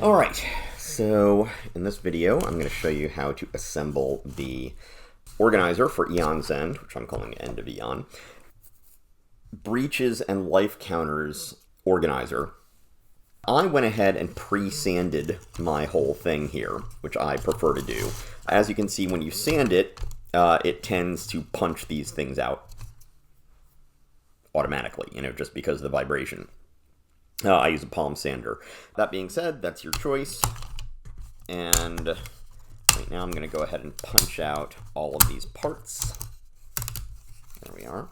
Alright, so in this video I'm going to show you how to assemble the organizer for Aeon's End, which I'm calling End of Aeon, breaches and life counters organizer. I went ahead and pre-sanded my whole thing here, which I prefer to do. As you can see, when you sand it, it tends to punch these things out automatically, just because of the vibration. I use a palm sander. That being said, that's your choice. And right now I'm going to go ahead and punch out all of these parts. There we are.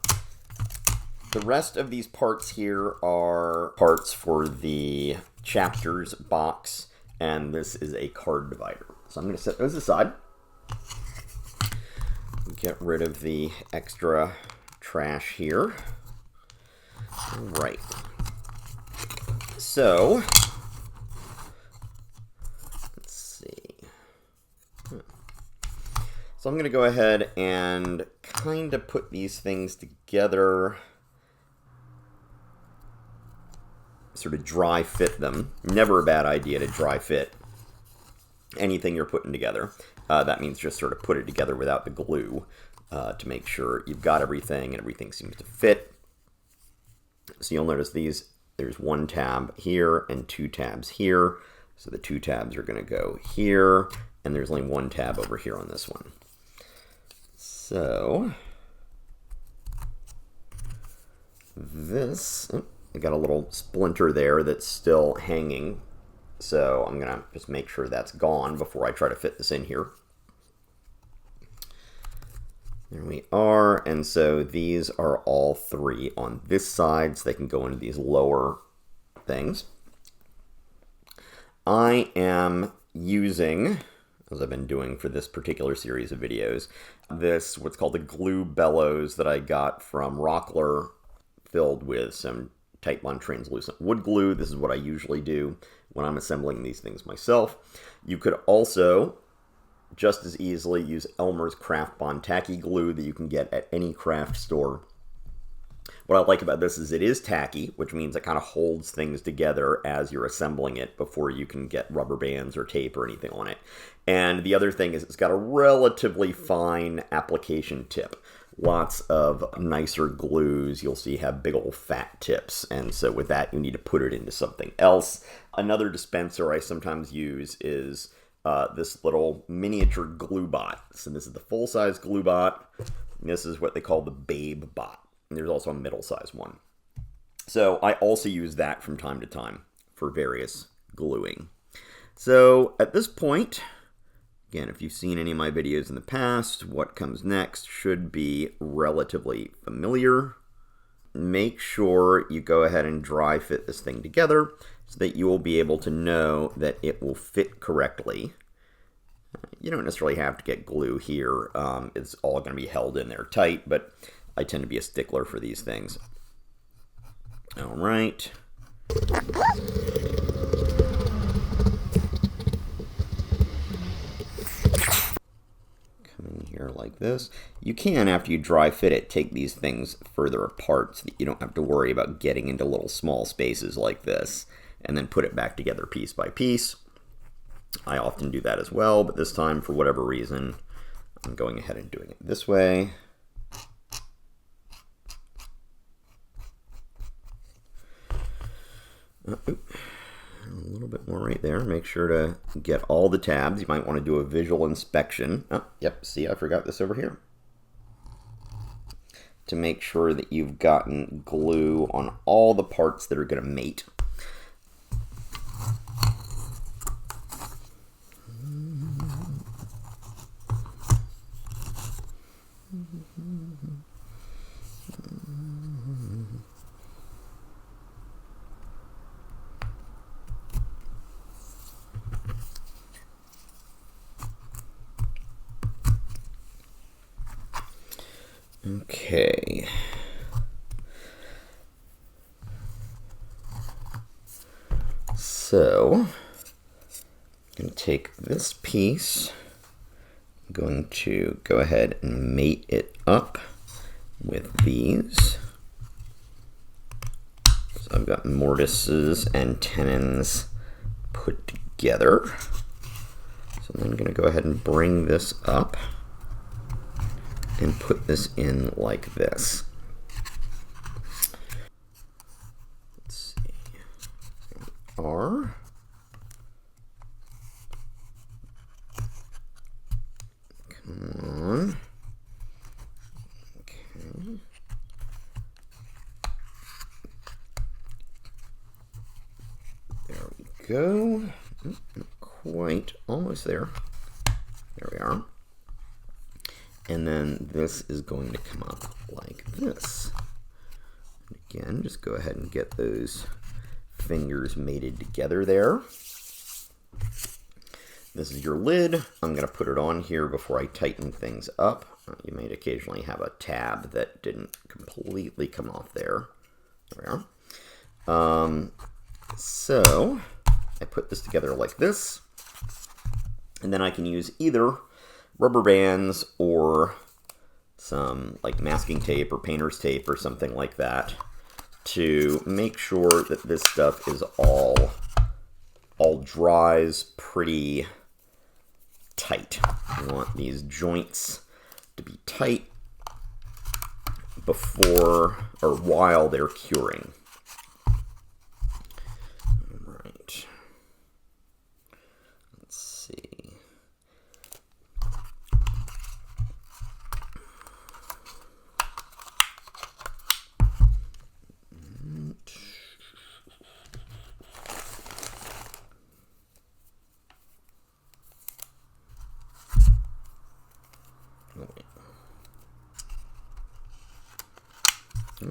The rest of these parts here are parts for the chapters box, and this is a card divider. So I'm going to set those aside. Get rid of the extra trash here. All right. So, let's see. So I'm going to go ahead and kind of put these things together, sort of dry fit them. Never a bad idea to dry fit anything you're putting together. That means just sort of put it together without the glue to make sure you've got everything and everything seems to fit. So you'll notice there's one tab here and two tabs here. So the two tabs are going to go here, and there's only one tab over here on this one. So this, I got a little splinter there that's still hanging. So I'm going to just make sure that's gone before I try to fit this in here. There we are, and so these are all three on this side, so they can go into these lower things. I am using, as I've been doing for this particular series of videos, this, what's called the glue bellows that I got from Rockler, filled with some Titebond translucent wood glue. This is what I usually do when I'm assembling these things myself. You could also just as easily use Elmer's Craft Bond tacky glue that you can get at any craft store. What I like about this is it is tacky, which means it kind of holds things together as you're assembling it before you can get rubber bands or tape or anything on it. And the other thing is it's got a relatively fine application tip. Lots of nicer glues you'll see have big old fat tips, and so with that you need to put it into something else. Another dispenser I sometimes use is this little miniature glue bot. So this is the full-size glue bot. This is what they call the Babe bot. And there's also a middle-size one. So I also use that from time to time for various gluing. So at this point, again, if you've seen any of my videos in the past, what comes next should be relatively familiar. Make sure you go ahead and dry fit this thing together so that you will be able to know that it will fit correctly. You don't necessarily have to get glue here. It's all going to be held in there tight, but I tend to be a stickler for these things. All right. Come in here like this. You can, after you dry fit it, take these things further apart so that you don't have to worry about getting into little small spaces like this, and then put it back together piece by piece. I often do that as well, but this time, for whatever reason, I'm going ahead and doing it this way. A little bit more right there. Make sure to get all the tabs. You might want to do a visual inspection. Oh, yep, see, I forgot this over here. To make sure that you've gotten glue on all the parts that are going to mate. Okay. So, I'm going to take this piece, I'm going to go ahead and mate it up with these. So I've got mortises and tenons put together. So I'm then going to go ahead and bring this up and put this in like this. Let's see. R. Come on. Okay. There we go. Not quite. Almost there. There we are. And then this is going to come up like this. And again, just go ahead and get those fingers mated together there. This is your lid. I'm going to put it on here before I tighten things up. You might occasionally have a tab that didn't completely come off there. There we are. So I put this together like this. And then I can use either rubber bands or some like masking tape or painter's tape or something like that to make sure that this stuff is all dries pretty tight. You want these joints to be tight before or while they're curing. All right. Let's see.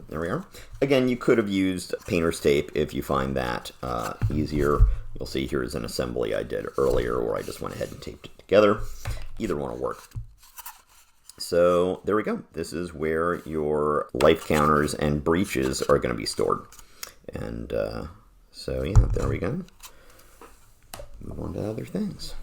There we are. Again, you could have used painter's tape if you find that easier. You'll see here's an assembly I did earlier where I just went ahead and taped it together. Either one will work. So there we go. This is where your life counters and breaches are going to be stored. And so yeah, there we go. Move on to other things.